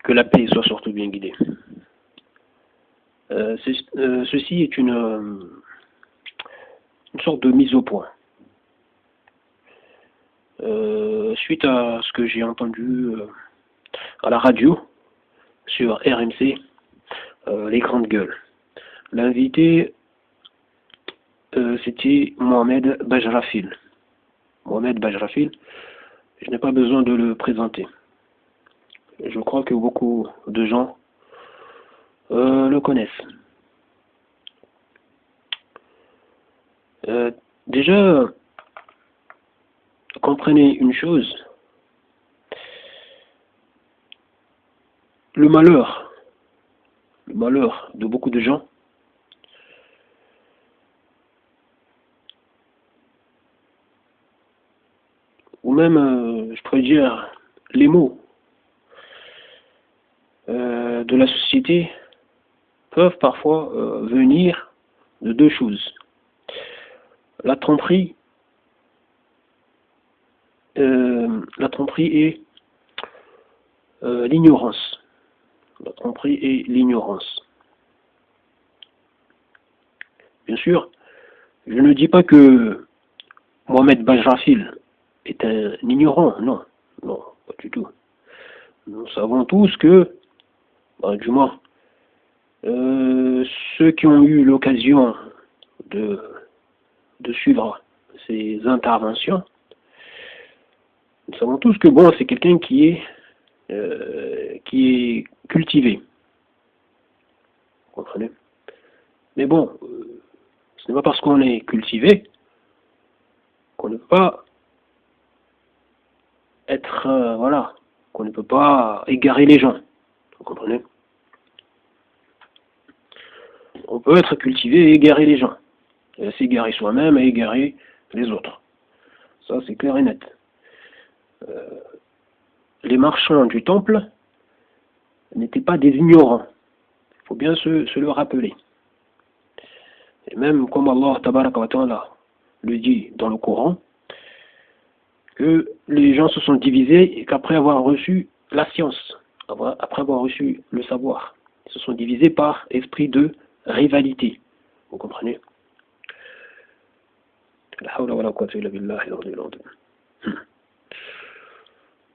Que la paix soit surtout bien guidée. Ceci est une sorte de mise au point. Suite à ce que j'ai entendu à la radio sur RMC, les grandes gueules. L'invité, c'était Mohamed Bajrafil. Mohamed Bajrafil, je n'ai pas besoin de le présenter. Je crois que beaucoup de gens le connaissent. Déjà, comprenez une chose, le malheur de beaucoup de gens, ou même, je pourrais dire, les maux de la société peuvent parfois venir de deux choses. La tromperie et l'ignorance. La tromperie et l'ignorance. Bien sûr, je ne dis pas que Mohamed Bajrafil est un ignorant, non, pas du tout. Nous savons tous que, du moins, ceux qui ont eu l'occasion de suivre ces interventions, nous savons tous que bon, c'est quelqu'un qui est cultivé. Vous comprenez? Mais bon, ce n'est pas parce qu'on est cultivé qu'on ne peut pas être, qu'on ne peut pas égarer les gens. Vous comprenez? On peut être cultivé et égarer les gens. S'égarer soi-même et égarer les autres. Ça, c'est clair et net. Les marchands du temple n'étaient pas des ignorants. Il faut bien se le rappeler. Et même comme Allah Tabaraka wa Ta'ala le dit dans le Coran, que les gens se sont divisés et qu'après avoir reçu la science, après avoir reçu le savoir, ils se sont divisés par esprit de rivalité. Vous comprenez?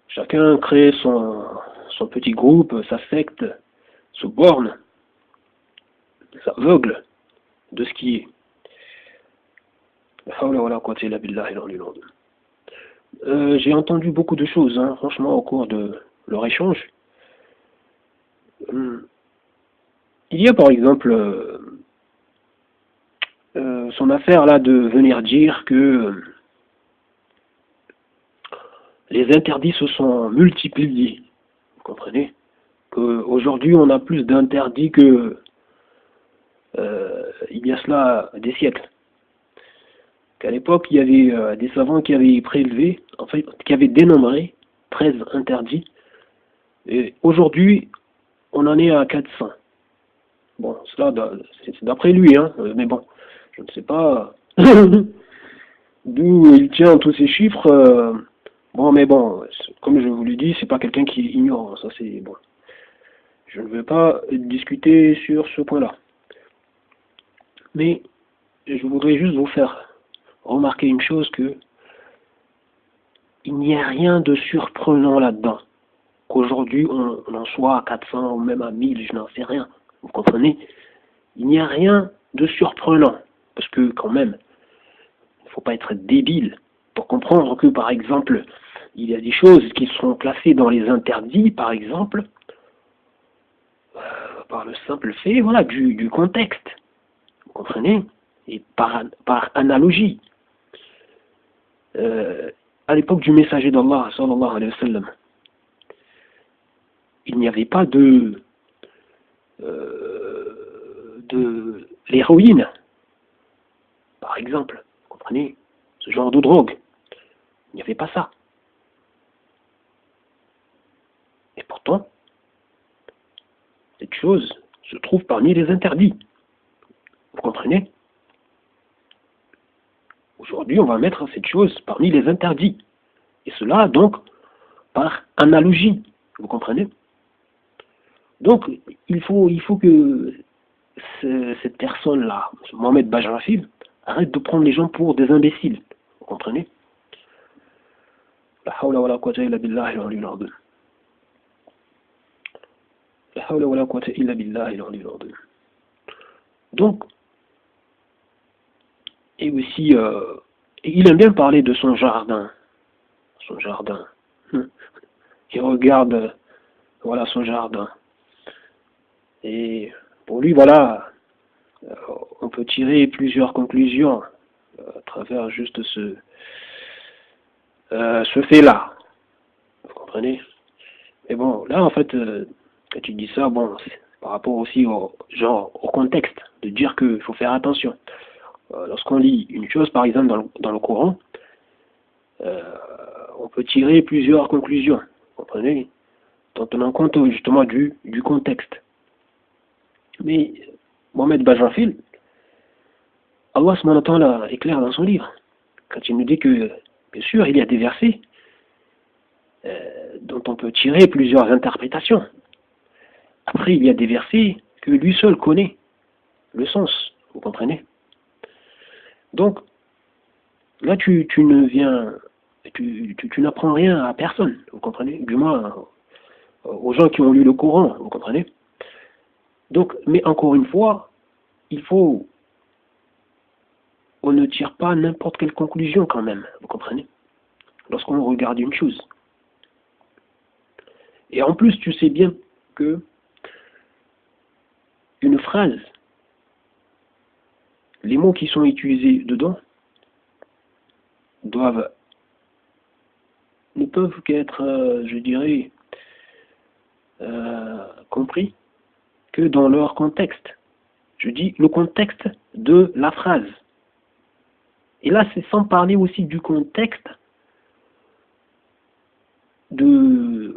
Chacun crée son petit groupe, sa secte, se borne, s'aveugle de ce qui est. J'ai entendu beaucoup de choses, franchement, au cours de leur échange. Il y a par exemple son affaire là de venir dire que les interdits se sont multipliés. Vous comprenez? Qu'aujourd'hui on a plus d'interdits que il y a cela des siècles. Qu'à l'époque il y avait des savants qui avaient prélevé, en fait, qui avaient dénombré 13 interdits. Et aujourd'hui on en est à 400. Bon, cela c'est d'après lui, mais bon, je ne sais pas d'où il tient tous ces chiffres. Bon, mais bon, comme je vous l'ai dit, c'est pas quelqu'un qui ignore, ça c'est bon. Je ne veux pas discuter sur ce point-là. Mais je voudrais juste vous faire remarquer une chose, que il n'y a rien de surprenant là-dedans. Qu'aujourd'hui on en soit à 400 ou même à 1000, je n'en sais rien. Vous comprenez? Il n'y a rien de surprenant. Parce que quand même, il ne faut pas être débile pour comprendre que par exemple, il y a des choses qui seront classées dans les interdits, par exemple, par le simple fait du contexte. Vous comprenez? Et par analogie. À l'époque du messager d'Allah, sallallahu alayhi wa sallam, il n'y avait pas de l'héroïne, par exemple. Vous comprenez? Ce genre de drogue. Il n'y avait pas ça. Et pourtant, cette chose se trouve parmi les interdits. Vous comprenez? Aujourd'hui, on va mettre cette chose parmi les interdits. Et cela, donc, par analogie. Vous comprenez? Donc, il faut que cette personne-là, Mohamed Bajrafil, arrête de prendre les gens pour des imbéciles. Vous comprenez? La hawla wa la quwwata illa billahi al-aliyyil azim. La hawla wa la quwwata illa billahi al-aliyyil azim. Donc, et aussi, il aime bien parler de son jardin. Son jardin. Il regarde, voilà, son jardin. Et pour lui, voilà, on peut tirer plusieurs conclusions à travers juste ce fait-là. Vous comprenez? Mais bon, là, en fait, quand tu dis ça, bon, c'est par rapport aussi au contexte, de dire qu'il faut faire attention. Lorsqu'on lit une chose, par exemple, dans le Coran, euh, on peut tirer plusieurs conclusions. Vous comprenez? En tenant compte justement du contexte. Mais Mohamed Bajrafil, Allah subhanahu wa ta'ala est clair dans son livre, quand il nous dit que, bien sûr, il y a des versets dont on peut tirer plusieurs interprétations. Après, il y a des versets que lui seul connaît le sens, vous comprenez? Donc, là, tu n'apprends rien à personne, vous comprenez? Du moins, aux gens qui ont lu le Coran, vous comprenez? Donc, mais encore une fois, on ne tire pas n'importe quelle conclusion quand même, vous comprenez? Lorsqu'on regarde une chose. Et en plus, tu sais bien que une phrase, les mots qui sont utilisés dedans ne peuvent qu'être, je dirais, compris que dans leur contexte. Je dis le contexte de la phrase. Et là, c'est sans parler aussi du contexte de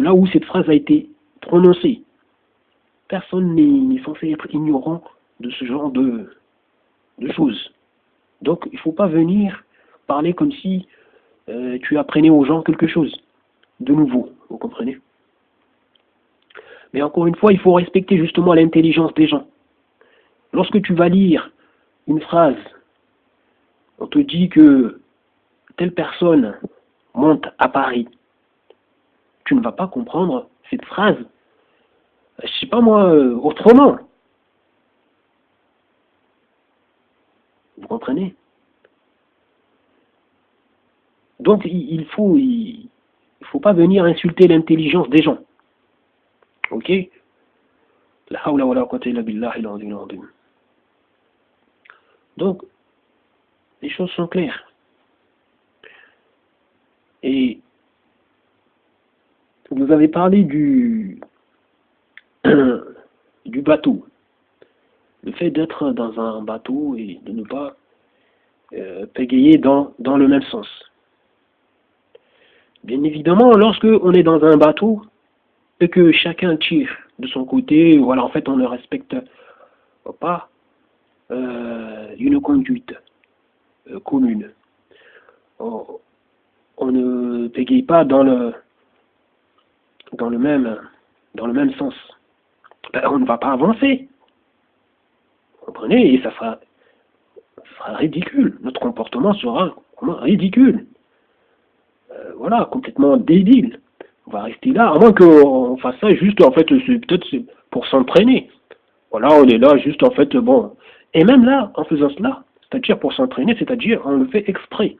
là où cette phrase a été prononcée. Personne n'est censé être ignorant de ce genre de choses. Donc, il ne faut pas venir parler comme si tu apprenais aux gens quelque chose de nouveau, vous comprenez? Mais encore une fois, il faut respecter justement l'intelligence des gens. Lorsque tu vas lire une phrase, on te dit que telle personne monte à Paris, tu ne vas pas comprendre cette phrase, je sais pas moi, autrement. Vous comprenez? Donc il faut pas venir insulter l'intelligence des gens. Ok? La hawla wa la quwwata illa billahi al-aliyyil azim. Donc, les choses sont claires. Et vous avez parlé du bateau. Le fait d'être dans un bateau et de ne pas pégayer dans le même sens. Bien évidemment, lorsque on est dans un bateau et que chacun tire de son côté, voilà, en fait, on ne respecte pas une conduite commune. On ne pégaye pas dans le même sens. Ben, on ne va pas avancer. Vous comprenez? Et ça sera ridicule. Notre comportement sera ridicule. Voilà, complètement débile. On va rester là, à moins qu'on fasse ça juste, en fait, c'est pour s'entraîner. Voilà, on est là, juste, en fait, bon. Et même là, en faisant cela, c'est-à-dire pour s'entraîner, c'est-à-dire on le fait exprès.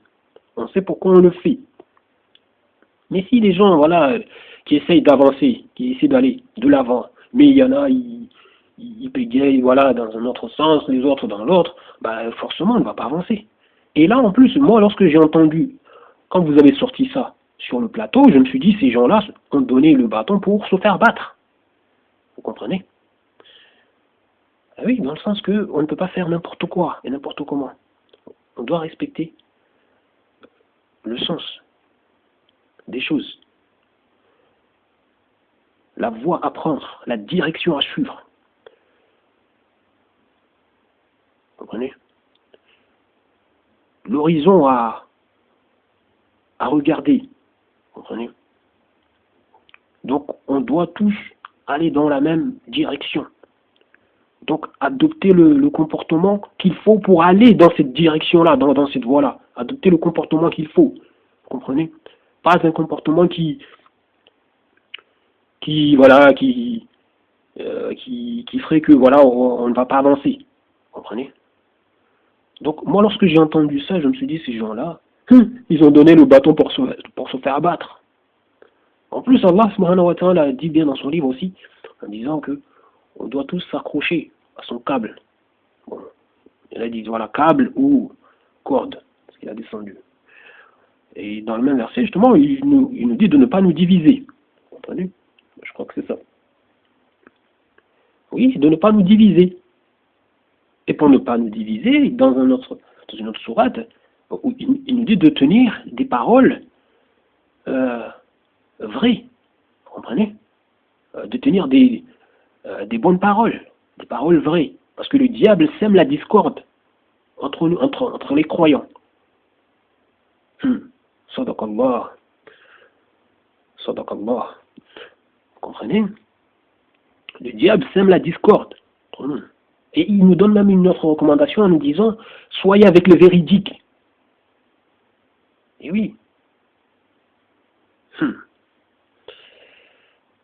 On sait pourquoi on le fait. Mais si les gens, voilà, qui essayent d'avancer, qui essaient d'aller de l'avant, mais il y en a, ils pégayent, voilà, dans un autre sens, les autres dans l'autre, bah, forcément, on ne va pas avancer. Et là, en plus, moi, lorsque j'ai entendu, quand vous avez sorti ça sur le plateau, je me suis dit, ces gens-là ont donné le bâton pour se faire battre. Vous comprenez? Ah oui, dans le sens que on ne peut pas faire n'importe quoi et n'importe comment. On doit respecter le sens des choses, la voie à prendre, la direction à suivre. Vous comprenez? L'horizon à regarder. Vous comprenez? Donc, on doit tous aller dans la même direction. Donc, adopter le comportement qu'il faut pour aller dans cette direction-là, dans cette voie-là. Adopter le comportement qu'il faut. Vous comprenez? Pas un comportement voilà, qui ferait que, voilà, on ne va pas avancer. Vous comprenez? Donc, moi, lorsque j'ai entendu ça, je me suis dit, ces gens-là, ils ont donné le bâton pour se faire abattre. En plus, Allah subhanahu wa ta'ala a dit bien dans son livre aussi, en disant que on doit tous s'accrocher à son câble. Bon, il a dit, voilà, câble ou corde, parce qu'il a descendu. Et dans le même verset, justement, il nous dit de ne pas nous diviser. Vous comprenez? Je crois que c'est ça. Oui, de ne pas nous diviser. Et pour ne pas nous diviser, dans une autre sourate, il nous dit de tenir des paroles vraies. Vous comprenez? De tenir des bonnes paroles, des paroles vraies. Parce que le diable sème la discorde entre les croyants. Sadaqallah. Sadaqallah. Vous comprenez? Le diable sème la discorde entre nous. Et il nous donne même une autre recommandation en nous disant, soyez avec le véridique. Et oui.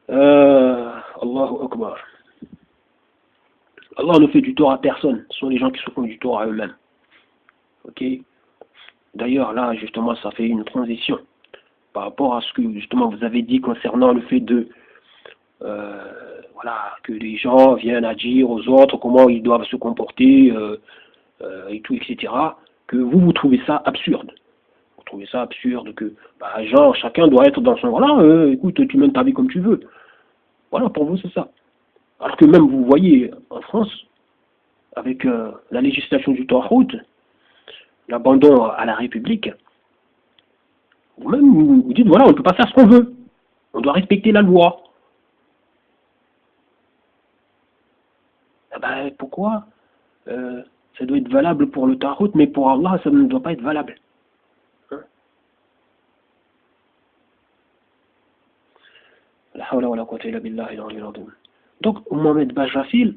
Allahu Akbar. Allah ne fait du tort à personne. Ce sont les gens qui se font du tort à eux-mêmes. Ok? D'ailleurs, là, justement, ça fait une transition par rapport à ce que, justement, vous avez dit concernant le fait de voilà, que les gens viennent à dire aux autres comment ils doivent se comporter et tout, etc. Que vous trouvez ça absurde. Vous trouvez ça absurde que, genre, chacun doit être dans son... Voilà, écoute, tu mènes ta vie comme tu veux. Voilà, pour vous, c'est ça. Alors que même, vous voyez, en France, avec la législation du Tarout, l'abandon à la République, vous-même, vous dites, voilà, on ne peut pas faire ce qu'on veut. On doit respecter la loi. Pourquoi ça doit être valable pour le Tarout, mais pour Allah, ça ne doit pas être valable. Hein? Donc, Mohamed Bajrafil,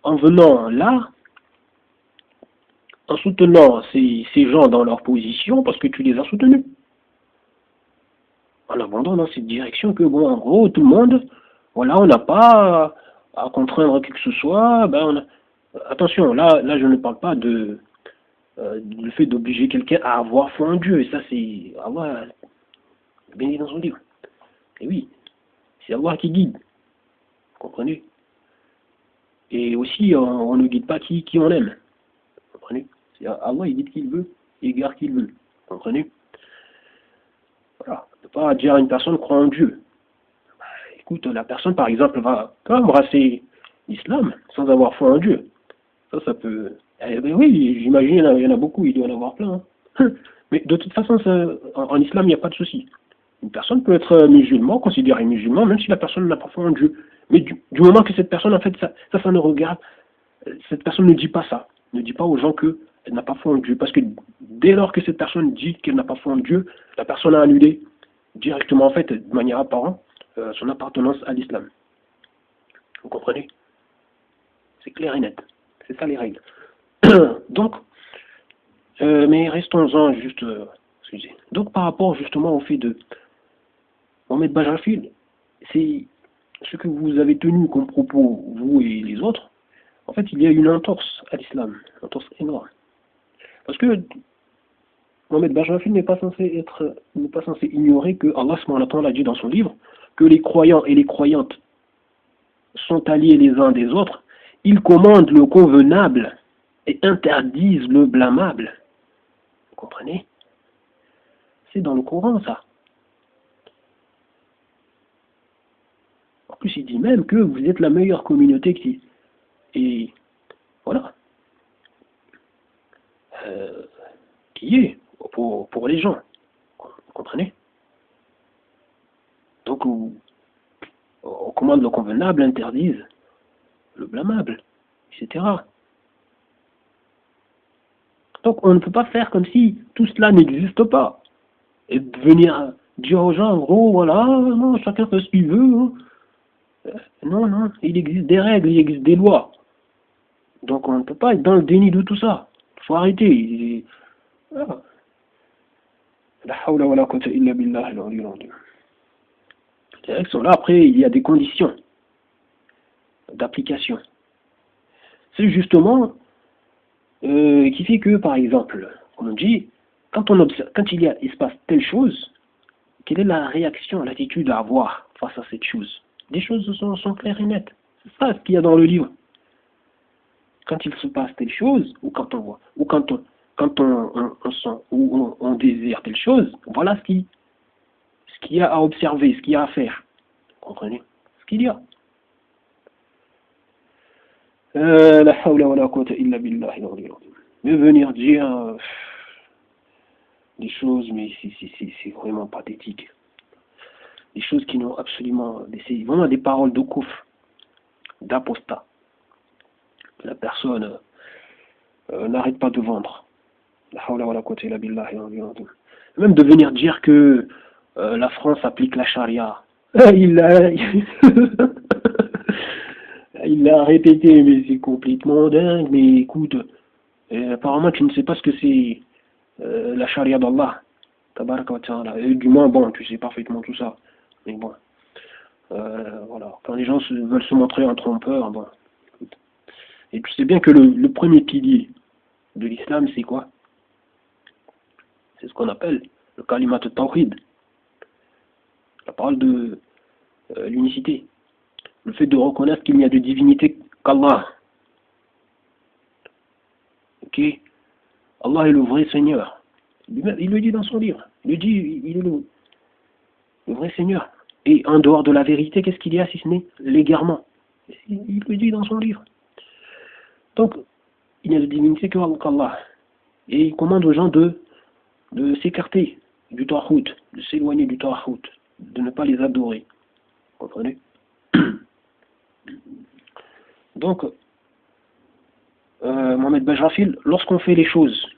en venant là, en soutenant ces gens dans leur position, parce que tu les as soutenus, en abandonnant cette direction que, bon, en gros, tout le monde, voilà, on n'a pas à contraindre qui que ce soit, attention, là, je ne parle pas du fait d'obliger quelqu'un à avoir foi en Dieu, et ça, c'est Allah, bien dit dans son livre. Et oui, c'est Allah qui guide, vous comprenez? Et aussi, on ne guide pas qui on aime, vous comprenez? C'est Allah, il guide qui il veut, il égare qui il veut, vous comprenez? Voilà, on ne peut pas dire à une personne croit en Dieu. Écoute, la personne, par exemple, va embrasser l'islam sans avoir foi en Dieu. Ça peut... oui, j'imagine, il y en a beaucoup, il doit y en avoir plein. Hein. Mais de toute façon, en islam, il n'y a pas de souci. Une personne peut être musulman, considérée musulman, même si la personne n'a pas foi en Dieu. Mais du moment que cette personne, en fait, ça ne regarde, cette personne ne dit pas ça. Ne dit pas aux gens qu'elle n'a pas foi en Dieu. Parce que dès lors que cette personne dit qu'elle n'a pas foi en Dieu, la personne a annulé directement, en fait, de manière apparente, son appartenance à l'islam. Vous comprenez? C'est clair et net. C'est ça les règles. Donc, mais restons-en juste... excusez. Donc, par rapport justement au fait de Mohamed Bajrafil, c'est ce que vous avez tenu comme propos, vous et les autres. En fait, il y a une entorse à l'islam, une entorse énorme. Parce que Mohamed Bajrafil n'est pas censé ignorer que Allah subhanahu wa ta'ala a dit dans son livre que les croyants et les croyantes sont alliés les uns des autres. Ils commandent le convenable et interdisent le blâmable. Vous comprenez? C'est dans le Coran, ça. En plus, il dit même que vous êtes la meilleure communauté qui... Et voilà. Qui est pour les gens. Vous comprenez? Donc, on commande le convenable, interdise le blâmable, etc. Donc, on ne peut pas faire comme si tout cela n'existe pas. Et venir dire aux gens, en gros, voilà, non, chacun fait ce qu'il veut. Hein. Non, non, il existe des règles, il existe des lois. Donc on ne peut pas être dans le déni de tout ça. Il faut arrêter. Voilà. La hawla wa la quwwata illa billah al-aliyyil azim. Les règles sont là, après il y a des conditions d'application. C'est justement qui fait que, par exemple, comme on dit, quand on observe, quand il se passe telle chose, quelle est la réaction, l'attitude à avoir face à cette chose? Des choses sont claires et nettes. C'est ça ce qu'il y a dans le livre. Quand il se passe telle chose, ou quand on voit, ou quand on sent, ou on désire telle chose, voilà ce qu'il y a à observer, ce qu'il y a à faire. Vous comprenez? Ce qu'il y a. La hawla wa la quwwata illa billah. Mais venir dire des choses, mais c'est vraiment pathétique. Des choses qui n'ont absolument... C'est vraiment des paroles de kouf, d'apostat. La personne n'arrête pas de vendre. La hawla wa la quwwata illa billah. Même de venir dire que la France applique la charia. Il l'a il l'a répété, mais c'est complètement dingue. Mais écoute, apparemment tu ne sais pas ce que c'est la charia d'Allah. Tabaraka wa ta'ala. Et du moins, bon, tu sais parfaitement tout ça. Mais bon, voilà. Quand les gens veulent se montrer un trompeur, bon. Écoute. Et tu sais bien que le premier pilier de l'islam, c'est quoi? C'est ce qu'on appelle le kalimat tawhid. La parole de l'unicité. Le fait de reconnaître qu'il n'y a de divinité qu'Allah. Ok? Allah est le vrai Seigneur. Il le dit dans son livre. Il le dit, il est le vrai Seigneur. Et en dehors de la vérité, qu'est-ce qu'il y a si ce n'est l'égarement? Il le dit dans son livre. Donc, il n'y a de divinité qu'Allah. Et il commande aux gens de s'écarter du tawhid, de s'éloigner du tawhid, de ne pas les adorer. Vous comprenez? Donc, Mohamed Bajrafil, lorsqu'on fait les choses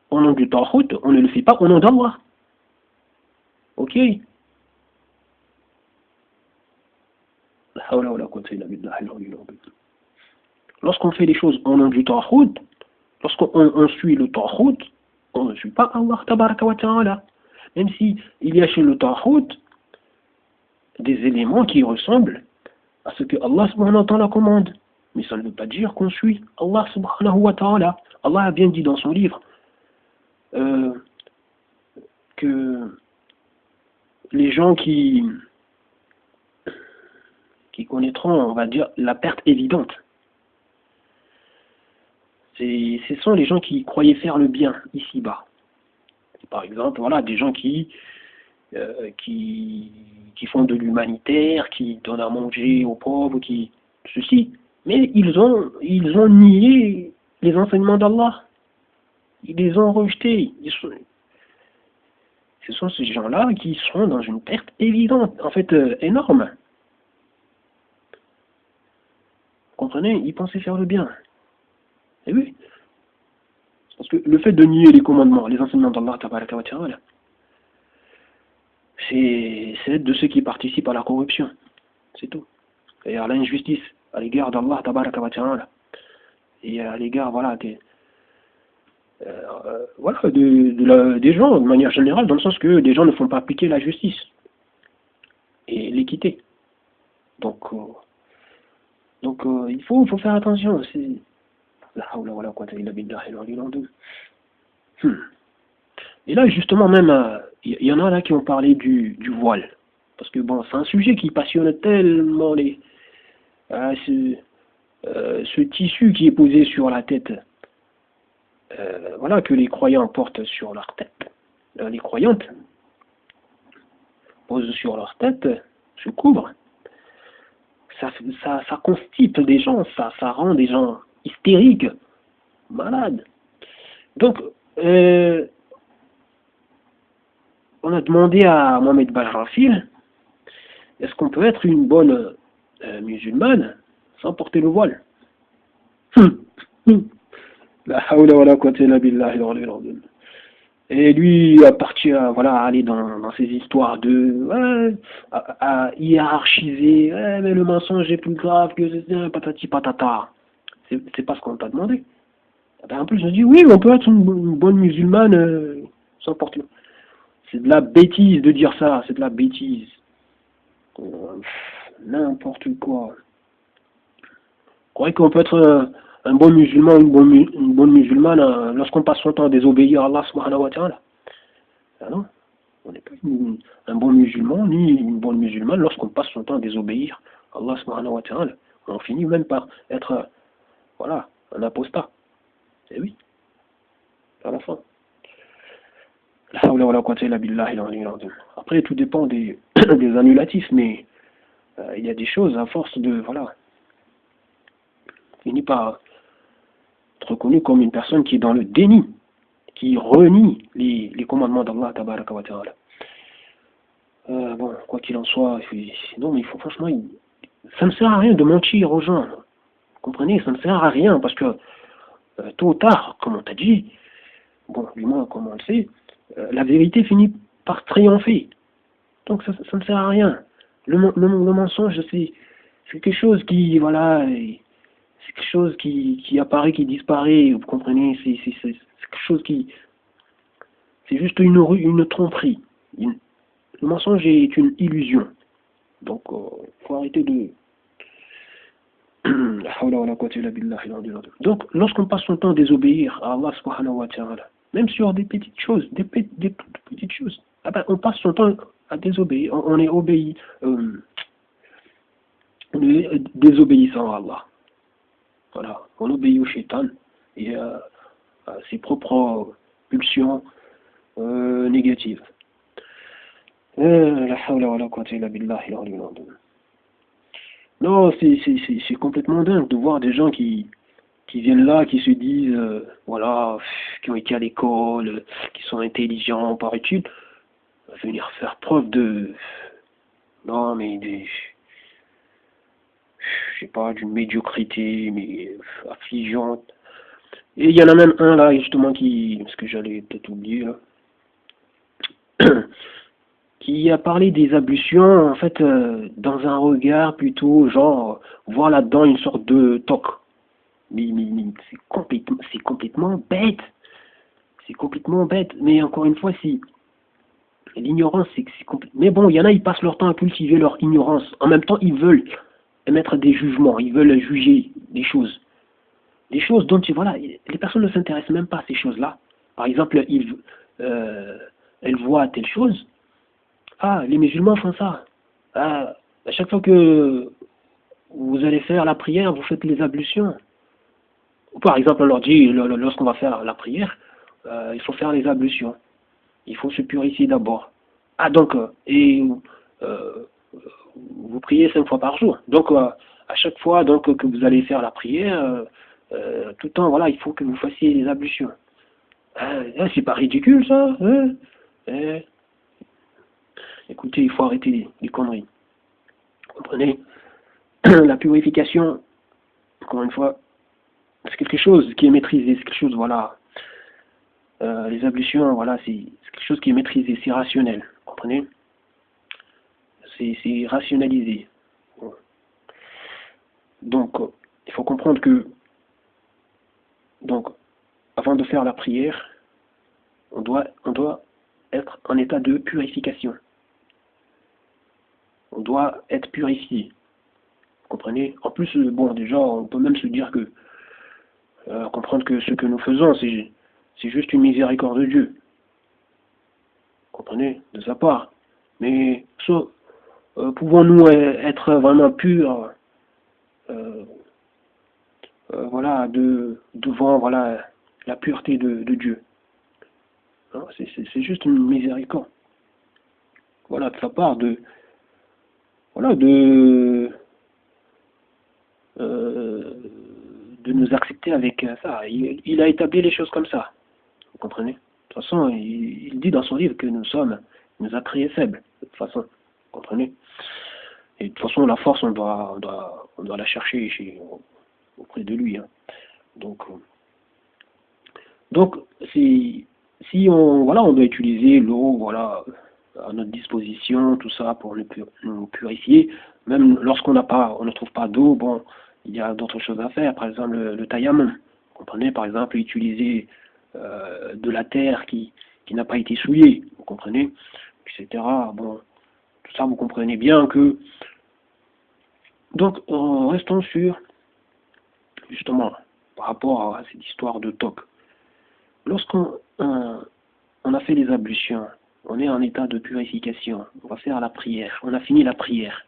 au nom du tawhid, on ne le fait pas au nom d'Allah. Ok? Lorsqu'on fait les choses au nom du tawhid, lorsqu'on suit le tawhid, on ne suit pas Allah tabaraka wa ta'ala. Même si il y a chez le tawhid des éléments qui ressemblent à ce que Allah subhanahu wa ta'ala commande. Mais ça ne veut pas dire qu'on suit Allah subhanahu wa ta'ala. Allah a bien dit dans son livre que les gens qui connaîtront, on va dire, la perte évidente, ce sont les gens qui croyaient faire le bien ici-bas. Par exemple, voilà, des gens qui font de l'humanitaire, qui donnent à manger aux pauvres, ceci. Mais ils ont nié les enseignements d'Allah. Ils les ont rejetés. Ce sont ces gens-là qui seront dans une perte évidente, en fait énorme. Vous comprenez? Ils pensaient faire le bien. Et oui. Parce que le fait de nier les commandements, les enseignements d'Allah, tabaraka wa ta'ala, c'est être de ceux qui participent à la corruption. C'est tout. Et à l'injustice, à l'égard d'Allah, tabaraka wa ta'ala. Et à l'égard, voilà, des gens, de manière générale, dans le sens que des gens ne font pas appliquer la justice et l'équité. Donc, il faut faire attention. Et là, justement, même, il y en a là qui ont parlé du voile. Parce que bon, c'est un sujet qui passionne tellement ce tissu qui est posé sur la tête. Voilà, que les croyants portent sur leur tête. Les croyantes posent sur leur tête, se couvrent. Ça constipe des gens, ça rend des gens hystériques, malades. Donc, on a demandé à Mohamed Bajrafil, est-ce qu'on peut être une bonne musulmane sans porter le voile? La hawla wa la quwwata illa billah. Et lui, à partir, voilà, à aller dans ces histoires de, ouais, à hiérarchiser, ouais, mais le mensonge est plus grave que c'est patati patata. C'est pas ce qu'on t'a demandé. Ben, en plus, je dis, oui, on peut être une bonne musulmane sans porter. C'est de la bêtise de dire ça, c'est de la bêtise. N'importe quoi. Vous croyez qu'on peut être un bon musulman, une bonne musulmane lorsqu'on passe son temps à désobéir à Allah subhanahu wa ta'ala? Ah non, on n'est pas un bon musulman ni une bonne musulmane lorsqu'on passe son temps à désobéir à Allah subhanahu wa ta'ala. On finit même par être voilà, un apostat. Et oui, à la fin. Après, tout dépend des, des annulatifs, mais il y a des choses à force de, voilà, finit par être reconnu comme une personne qui est dans le déni, qui renie les commandements d'Allah tabaraka wa ta'ala. Bon, quoi qu'il en soit, non, mais il faut franchement, ça ne sert à rien de mentir aux gens. Vous comprenez, ça ne sert à rien parce que tôt ou tard, comme on t'a dit, bon, du moins comme on le sait, la vérité finit par triompher. Donc ça ne sert à rien. Le mensonge, c'est quelque chose qui, voilà, c'est quelque chose qui apparaît, qui disparaît, vous comprenez, c'est quelque chose qui, c'est juste une tromperie. Le mensonge est une illusion. Donc, faut arrêter de... Donc, lorsqu'on passe son temps à désobéir à Allah subhanahu wa ta'ala, même sur des petites choses, des toutes petites choses, ah ben, on passe son temps à désobéir, on est obéi, on est désobéissant à Allah. Voilà, on obéit au shaitan et à ses propres pulsions négatives. La hawla wa la quwwata illa billahi al-'aliyyil 'azim. Non, c'est complètement dingue de voir des gens qui viennent là, qui se disent, voilà, qui ont été à l'école, qui sont intelligents par études, venir faire preuve de, non, mais des, je sais pas, d'une médiocrité, mais affligeante. Et il y en a même un là, justement, qui, parce que j'allais peut-être oublier, là, qui a parlé des ablutions, en fait, dans un regard plutôt, genre, voir là-dedans une sorte de toc. Mais c'est complètement bête. C'est complètement bête. Mais encore une fois, si l'ignorance, c'est complètement... Mais bon, il y en a, ils passent leur temps à cultiver leur ignorance. En même temps, ils veulent émettre des jugements, ils veulent juger des choses. Des choses dont, voilà, les personnes ne s'intéressent même pas à ces choses-là. Par exemple, elles voient telle chose. Ah, les musulmans font ça. Ah, à chaque fois que vous allez faire la prière, vous faites les ablutions. Par exemple, on leur dit, lorsqu'on va faire la prière, il faut faire les ablutions. Il faut se purifier d'abord. Ah, donc, euh, vous priez 5 fois par jour. Donc, à chaque fois donc, que vous allez faire la prière, tout le temps, voilà, il faut que vous fassiez les ablutions. C'est pas ridicule, ça, hein? Écoutez, il faut arrêter les conneries. Vous comprenez? La purification, encore une fois, c'est quelque chose qui est maîtrisé, c'est quelque chose, voilà. Les ablutions, voilà, c'est quelque chose qui est maîtrisé, c'est rationnel. Vous comprenez? C'est rationalisé. Bon. Donc, il faut comprendre que, donc, avant de faire la prière, on doit être en état de purification. On doit être purifié. Vous comprenez? En plus, bon, déjà, on peut même se dire que, comprendre que ce que nous faisons, c'est juste une miséricorde de Dieu. Vous comprenez? De sa part. Mais, pouvons-nous être vraiment purs, voilà, devant, voilà, la pureté de Dieu? C'est juste une miséricorde. Voilà, de sa part, voilà, de nous accepter avec ça. Il a établi les choses comme ça. Vous comprenez? De toute façon, il dit dans son livre que il nous a créés faibles, de toute façon. Vous comprenez? Et de toute façon, la force, on doit la chercher auprès de lui. Hein. Donc c'est si on, voilà, on doit utiliser l'eau, voilà, à notre disposition, tout ça pour nous purifier, même lorsqu'on n'a pas, on ne trouve pas d'eau, bon, il y a d'autres choses à faire, par exemple le tayammum. Vous comprenez, par exemple, utiliser de la terre qui n'a pas été souillée, vous comprenez, etc. Bon, tout ça, vous comprenez bien que. Donc, restons sur, justement, par rapport à cette histoire de toc. Lorsqu'on on a fait les ablutions, on est en état de purification, on va faire la prière, on a fini la prière.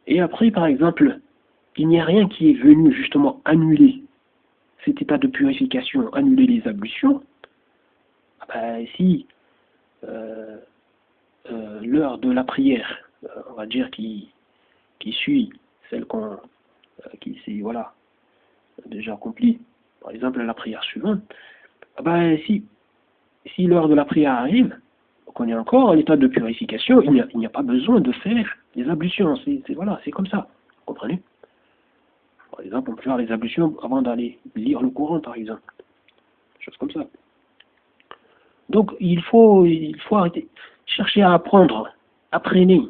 Et après, par exemple, il n'y a rien qui est venu justement annuler cet état de purification, annuler les ablutions. Ah ben, si euh, l'heure de la prière, on va dire qui suit celle qui s'est voilà, déjà accomplie, par exemple la prière suivante, ah ben, si l'heure de la prière arrive, qu'on est encore en état de purification, il n'y a pas besoin de faire les ablutions. Voilà, c'est comme ça. Vous comprenez? Par exemple, on peut faire les ablutions avant d'aller lire le Coran, par exemple. Chose comme ça. Donc, il faut arrêter. Chercher à apprendre. Apprenez.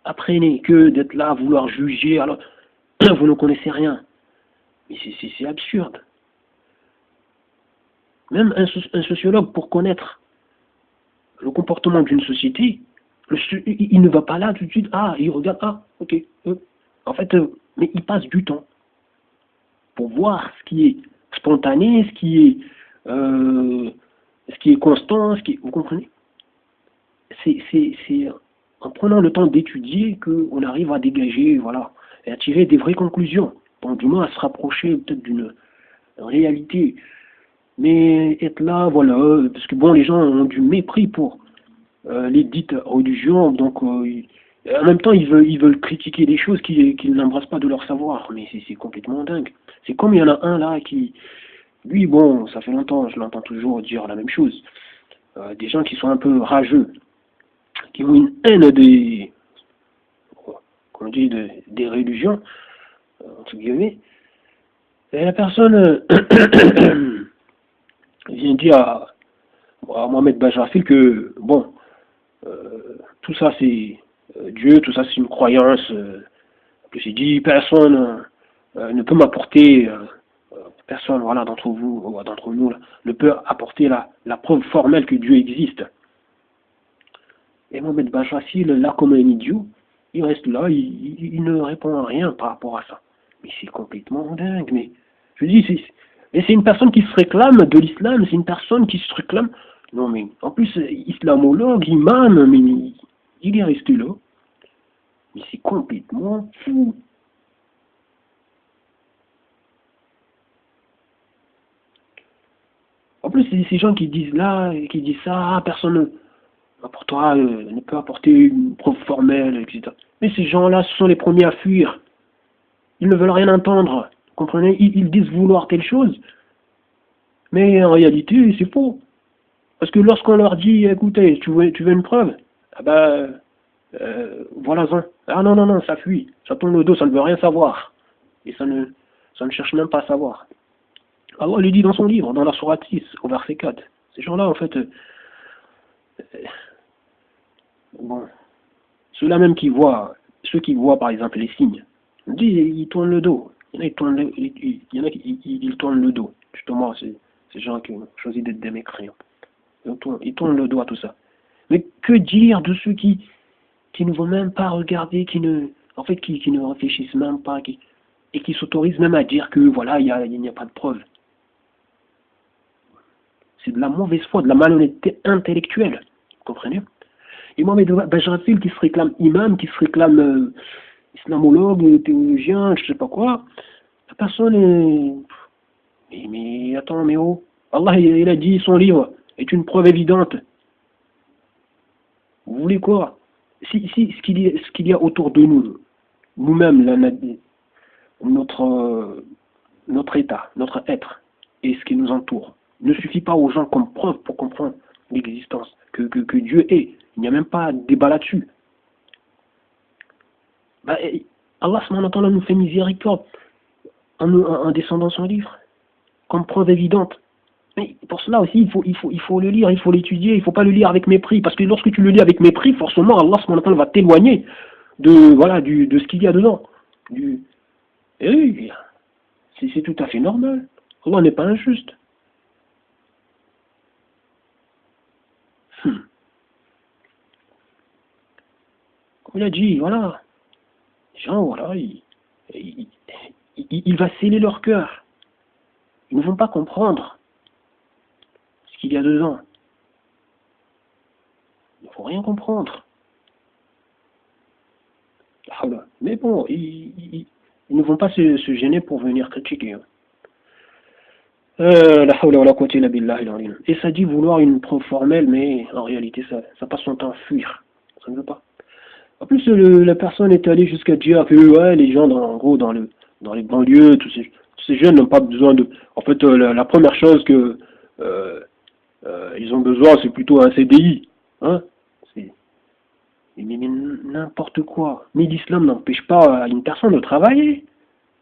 Apprenez que d'être là à vouloir juger. Alors, vous ne connaissez rien. Mais c'est absurde. Même un sociologue, pour connaître le comportement d'une société, il ne va pas là tout de suite, ah, il regarde, ah, ok. En fait, mais il passe du temps pour voir ce qui est spontané, ce qui est constant, vous comprenez? C'est en prenant le temps d'étudier qu'on arrive à dégager, voilà, et à tirer des vraies conclusions. Bon, du moins à se rapprocher peut-être d'une réalité. Mais être là, voilà, parce que bon, les gens ont du mépris pour les dites religions, donc en même temps ils veulent critiquer des choses qu'ils n'embrassent pas de leur savoir, mais c'est complètement dingue. C'est comme il y en a un là qui, lui, bon, ça fait longtemps, je l'entends toujours dire la même chose. Des gens qui sont un peu rageux, qui ont une haine qu'on dit, des religions, entre guillemets, et la personne vient dire à Mohamed Bajrafil que, bon, tout ça c'est Dieu, tout ça c'est une croyance. Que j'ai dit, personne ne peut m'apporter, personne voilà, d'entre vous, ou d'entre nous, là, ne peut apporter la preuve formelle que Dieu existe. Et Mohamed Bajrafil, là comme un idiot, il reste là, il ne répond à rien par rapport à ça. Mais c'est complètement dingue. Mais je dis, c'est une personne qui se réclame de l'islam, c'est une personne qui se réclame. Non, mais en plus, islamologue, imam, mais il est resté là. Mais c'est complètement fou. En plus, c'est ces gens qui disent là, qui disent ça, ah, personne apportera, ne peut apporter une preuve formelle, etc. Mais ces gens-là, ce sont les premiers à fuir. Ils ne veulent rien entendre. Vous comprenez? Ils disent vouloir telle chose, mais en réalité, c'est faux. Parce que lorsqu'on leur dit, écoutez, tu veux une preuve? Ah ben, voilà-en. Ah non, non, non, ça fuit. Ça tourne le dos, ça ne veut rien savoir. Et ça ne cherche même pas à savoir. Allah lui dit dans son livre, dans la sourate 6, au verset 4. Ces gens-là, en fait, bon, ceux-là même ceux qui voient par exemple les signes, ils tournent le dos. Il y en a, ils tournent le dos. Justement, c'est ces gens qui ont choisi d'être des mécréants. Ils tournent le dos à tout ça. Mais que dire de ceux qui ne vont même pas regarder, en fait, qui ne réfléchissent même pas, et qui s'autorisent même à dire que voilà, il n'y a pas de preuve. C'est de la mauvaise foi, de la malhonnêteté intellectuelle. Vous comprenez? Et Mohamed Bajrafil qui se réclame imam, qui se réclame islamologue, théologien, je sais pas quoi, la personne est. Mais attends, mais oh, Allah il a dit son livre est une preuve évidente. Vous voulez quoi? Si ce qu'il y a autour de nous, nous-mêmes, notre état, notre être et ce qui nous entoure, ne suffit pas aux gens comme preuve pour comprendre l'existence, que Dieu est. Il n'y a même pas de débat là-dessus. Bah, Allah nous fait miséricorde en descendant son livre, comme preuve évidente. Mais pour cela aussi, il faut le lire, il faut l'étudier, il ne faut pas le lire avec mépris, parce que lorsque tu le lis avec mépris, forcément, Allah subhanahu wa ta'ala va t'éloigner de, voilà, de ce qu'il y a dedans. Et oui, c'est tout à fait normal. Allah n'est pas injuste. Hum. Comme il a dit, voilà, les gens, voilà, il va sceller leur cœur. Ils ne vont pas comprendre ce qu'il y a dedans. Il ne faut rien comprendre. Mais bon, ils ne vont pas se gêner pour venir critiquer. La hawla wa la quwwata illa billahi al-azim. Et ça dit vouloir une preuve formelle, mais en réalité, ça passe son temps à fuir. Ça ne veut pas. En plus, la personne est allée jusqu'à dire que ouais, les gens, en gros, dans les banlieues, tous ces jeunes n'ont pas besoin de... En fait, la première chose que ils ont besoin, c'est plutôt un CDI. Hein? Mais n'importe quoi. Mais l'islam n'empêche pas une personne de travailler.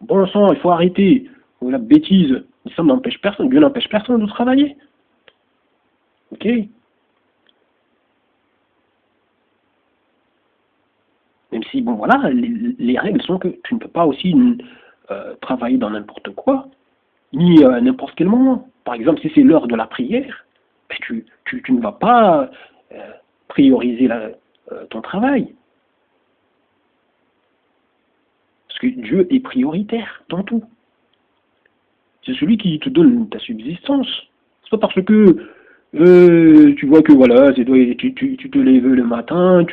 Bon sang, il faut arrêter la bêtise. L'islam n'empêche personne, Dieu n'empêche personne de travailler. Ok? Même si, bon voilà, les règles sont que tu ne peux pas aussi travailler dans n'importe quoi, ni à n'importe quel moment. Par exemple, si c'est l'heure de la prière, ben tu ne vas pas prioriser ton travail. Parce que Dieu est prioritaire dans tout. C'est celui qui te donne ta subsistance. C'est pas parce que tu vois que voilà, tu te lèves le matin,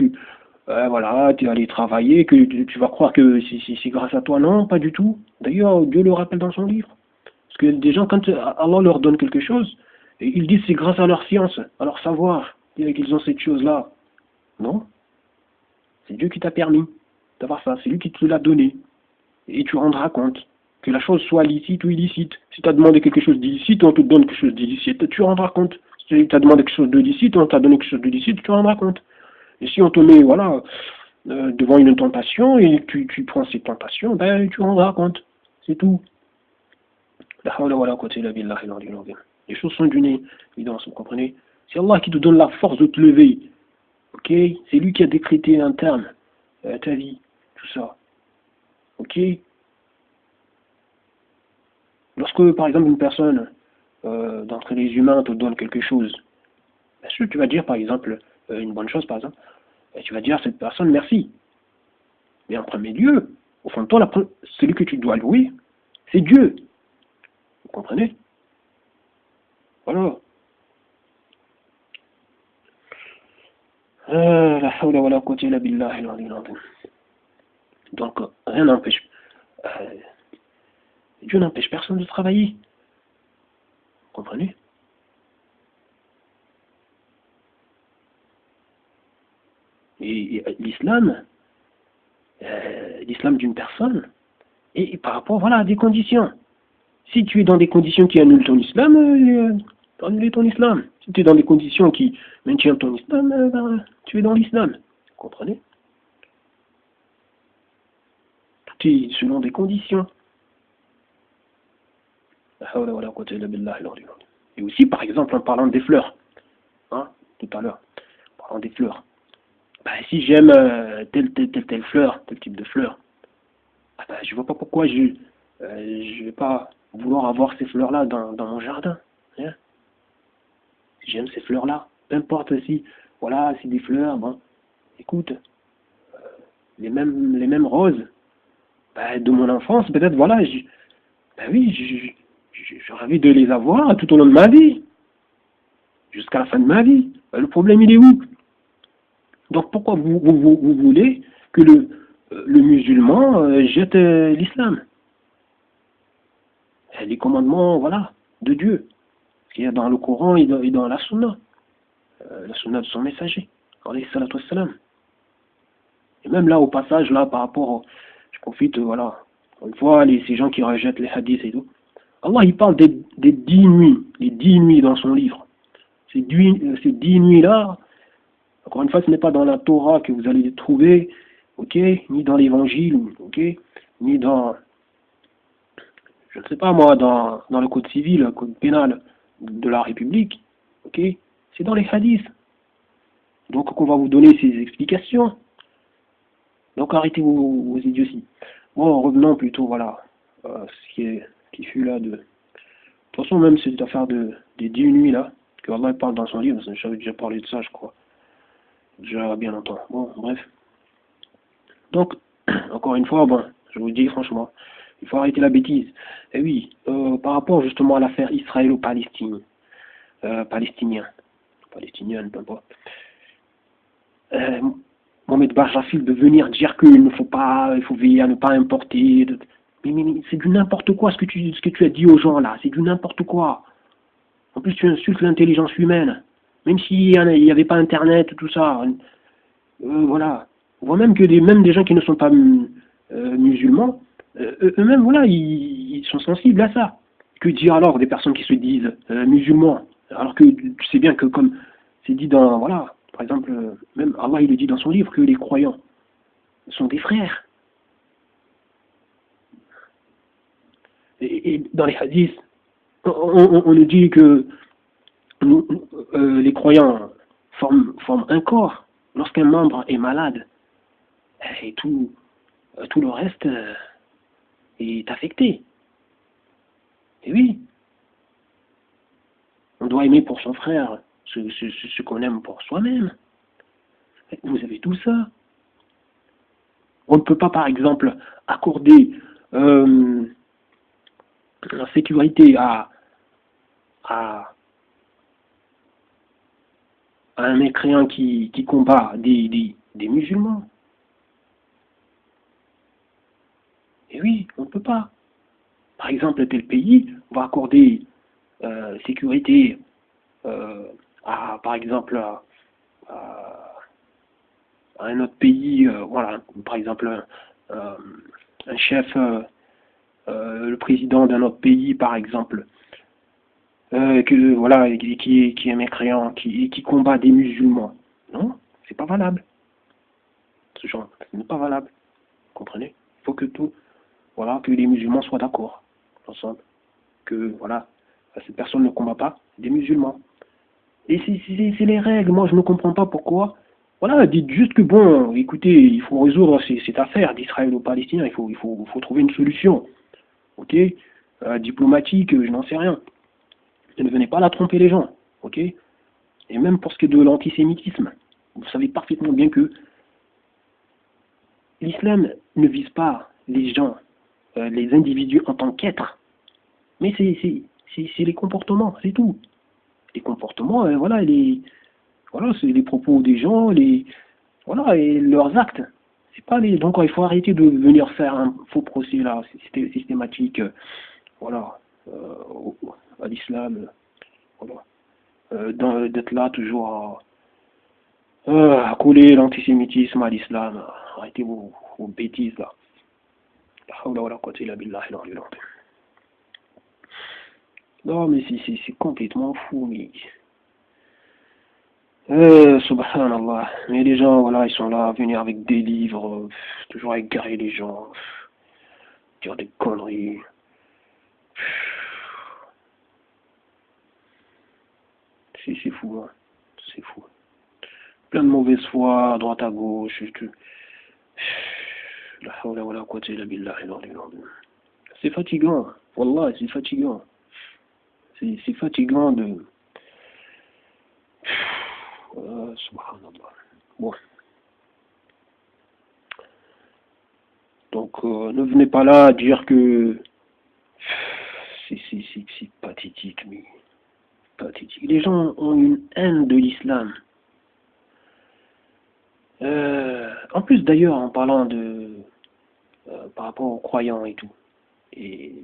voilà, tu es allé travailler, que tu vas croire que c'est grâce à toi. Non, pas du tout. D'ailleurs, Dieu le rappelle dans son livre. Parce que des gens, quand Allah leur donne quelque chose, ils disent c'est grâce à leur science, à leur savoir, qu'ils ont cette chose-là. Non, c'est Dieu qui t'a permis d'avoir ça, c'est lui qui te l'a donné. Et tu rendras compte. Que la chose soit licite ou illicite. Si tu as demandé quelque chose d'illicite, on te donne quelque chose d'illicite, tu rendras compte. Si tu as demandé quelque chose de licite, on t'a donné quelque chose de licite, tu rendras compte. Et si on te met voilà, devant une tentation et tu prends cette tentation, ben tu rendras compte. C'est tout. La hawla wa la quwwata illa billahi al-'aliyyil 'azim. Les choses sont d'une évidence, vous comprenez? C'est Allah qui te donne la force de te lever. Ok? C'est lui qui a décrété un terme, ta vie, tout ça. Ok? Lorsque, par exemple, une personne d'entre les humains te donne quelque chose, bien sûr, tu vas dire, par exemple, une bonne chose, par exemple, et tu vas dire à cette personne merci. Mais en premier lieu, au fond de toi, celui que tu dois louer, c'est Dieu. Vous comprenez? Voilà. La hawla wa la quwwata illa billahi al-'aliyyil 'azim. Donc, rien n'empêche. Dieu n'empêche personne de travailler. Vous comprenez? Et l'islam d'une personne, et par rapport voilà, à des conditions. Si tu es dans des conditions qui annulent ton islam, annuler ton islam. Si tu es dans des conditions qui maintiennent ton islam, ben, tu es dans l'islam. Vous comprenez? Tout est selon des conditions. Et aussi, par exemple, en parlant des fleurs, hein, tout à l'heure, en parlant des fleurs, ben, si j'aime telle fleur, tel type de fleur, ben, je ne vois pas pourquoi je vais pas vouloir avoir ces fleurs-là dans mon jardin. Hein. Si j'aime ces fleurs-là, peu importe si, voilà, c'est des fleurs, bon, écoute, les mêmes roses, ben, de mon enfance, peut-être, voilà, ben oui, j'aurais envie de les avoir tout au long de ma vie, jusqu'à la fin de ma vie. Ben, le problème, il est où? Donc, pourquoi vous voulez que le musulman jette l'islam? Les commandements, voilà, de Dieu. Il y a dans le Coran et dans la Sunna de son messager, alayhi salatu wassalam. Et même là, au passage, là, par rapport, je profite, voilà, une fois, ces gens qui rejettent les hadiths et tout, Allah, il parle des 10 nuits, les 10 nuits dans son livre. Ces 10 nuits-là, encore une fois, ce n'est pas dans la Torah que vous allez les trouver, ok, ni dans l'évangile, ok, ni dans, je ne sais pas moi, dans le code civil, le code pénal. de la République, ok, c'est dans les hadiths. Donc on va vous donner ces explications. Donc arrêtez vos idioties. Bon, revenons plutôt, voilà, qui fut là de... De toute façon, même cette affaire des 10 nuits là, que Allah parle dans son livre, j'avais déjà parlé de ça, je crois, déjà bien longtemps. Bon, bref. Donc, encore une fois, bon, je vous dis franchement, il faut arrêter la bêtise. Et oui, par rapport justement à l'affaire israélo-palestinienne, palestinienne, peu importe. Euh, Mohamed Bajafil de venir dire qu'il ne faut pas, il faut veiller à ne pas importer. Mais c'est du n'importe quoi ce que tu as dit aux gens là, c'est du n'importe quoi. En plus, tu insultes l'intelligence humaine, même s'il n'y avait pas Internet, tout ça. Voilà. On voit même que même des gens qui ne sont pas musulmans, eux-mêmes, voilà, ils sont sensibles à ça. Que dire alors des personnes qui se disent musulmans, alors que tu sais bien que comme c'est dit dans, voilà, par exemple, même Allah il le dit dans son livre que les croyants sont des frères. Et dans les hadiths, on nous dit que les croyants forment un corps. Lorsqu'un membre est malade, et tout le reste est affecté. Et oui, on doit aimer pour son frère ce qu'on aime pour soi-même. Vous avez tout ça. On ne peut pas, par exemple, accorder la sécurité à un mécréant qui combat des musulmans. Et oui, on ne peut pas. Par exemple, tel pays va accorder sécurité par exemple, à un autre pays, voilà, par exemple, un chef, le président d'un autre pays, par exemple, voilà, qui est mécréant, qui combat des musulmans. Non, c'est pas valable. Ce genre, ce n'est pas valable. Vous comprenez? Il faut que voilà, que les musulmans soient d'accord ensemble. Que, voilà, cette personne ne combat pas des musulmans. Et c'est les règles. Moi, je ne comprends pas pourquoi. Voilà, dites juste que bon, écoutez, il faut résoudre cette affaire d'Israël aux Palestiniens. Il faut trouver une solution. Ok, diplomatique, je n'en sais rien. Ne venez pas là tromper les gens. Ok. Et même pour ce qui est de l'antisémitisme, vous savez parfaitement bien que l'islam ne vise pas les gens, les individus en tant qu'êtres, mais c'est les comportements, c'est tout. Les comportements, voilà, voilà, c'est les propos des gens, voilà, et leurs actes. C'est pas les. Donc il faut arrêter de venir faire un faux procès là, systématique, voilà, à l'islam, voilà, d'être là toujours à coller l'antisémitisme à l'islam. Arrêtez vos bêtises là. Non mais c'est complètement fou, mais subhanallah. Mais les gens, voilà, ils sont là à venir avec des livres, toujours à égarer les gens, dire des conneries. C'est fou, hein. C'est fou. Plein de mauvaise foi, à droite à gauche. La hawla wa la quwwata illa billahi al-aliyyil azim. C'est fatigant, wallah, c'est fatigant. C'est fatigant de... subhanallah. Bon. Donc, ne venez pas là dire que c'est pathétique, mais pathétique. Les gens ont une haine de l'islam. En plus, d'ailleurs, en parlant par rapport aux croyants et tout, et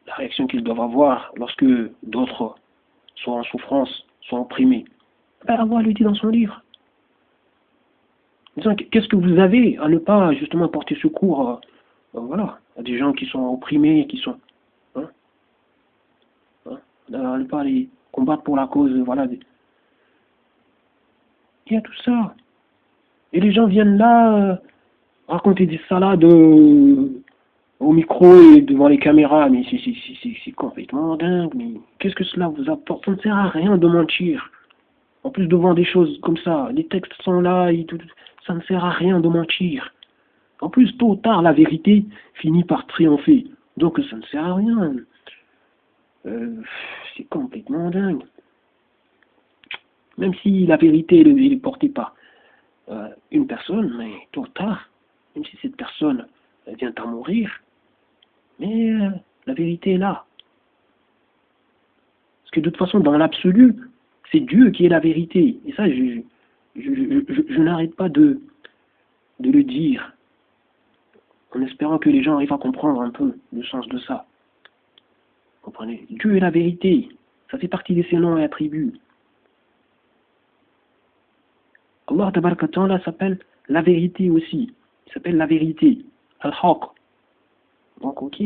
la réaction qu'ils doivent avoir lorsque d'autres sont en souffrance, sont opprimés. Ben, Allah le dit dans son livre. Qu'est-ce que vous avez à ne pas justement porter secours voilà, à des gens qui sont opprimés, qui sont... Hein, à ne pas les combattre pour la cause, voilà. Il y a tout ça. Et les gens viennent là raconter des salades, au micro et devant les caméras, mais c'est complètement dingue. Mais qu'est-ce que cela vous apporte? Ça ne sert à rien de mentir. En plus, devant des choses comme ça, les textes sont là, et tout, ça ne sert à rien de mentir. En plus, tôt ou tard, la vérité finit par triompher. Donc, ça ne sert à rien. Euh, c'est complètement dingue. Même si la vérité elle est portée par une personne, mais tôt ou tard, même si cette personne vient à mourir, mais la vérité est là. Parce que de toute façon, dans l'absolu, c'est Dieu qui est la vérité. Et ça, je n'arrête pas de le dire, en espérant que les gens arrivent à comprendre un peu le sens de ça. Vous comprenez? Dieu est la vérité. Ça fait partie de ses noms et attributs. Allah tabaraka ta'ala s'appelle la vérité aussi. Il s'appelle la vérité. Al-Haq. Donc, ok.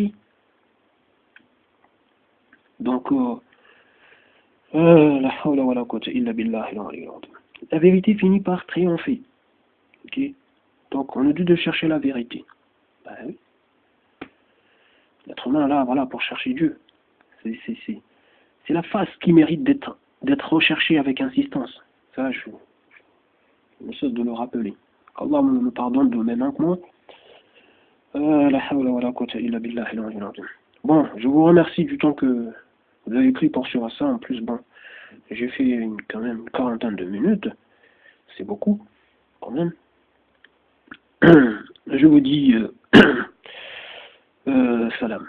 Donc, la hawla wa la quwwata illa billah. La vérité finit par triompher. Ok. Donc, on nous dit de chercher la vérité. Ben oui. L'être humain là, voilà, pour chercher Dieu. C'est la face qui mérite d'être recherchée avec insistance. Ça, je ne cesse de le rappeler. Allah me pardonne de même que moi. La hawla wa la quwwata illa billah. Bon, je vous remercie du temps que vous avez pris pour sur ça. En plus, bon, j'ai fait quand même une quarantaine de minutes. C'est beaucoup, quand même. Je vous dis salam.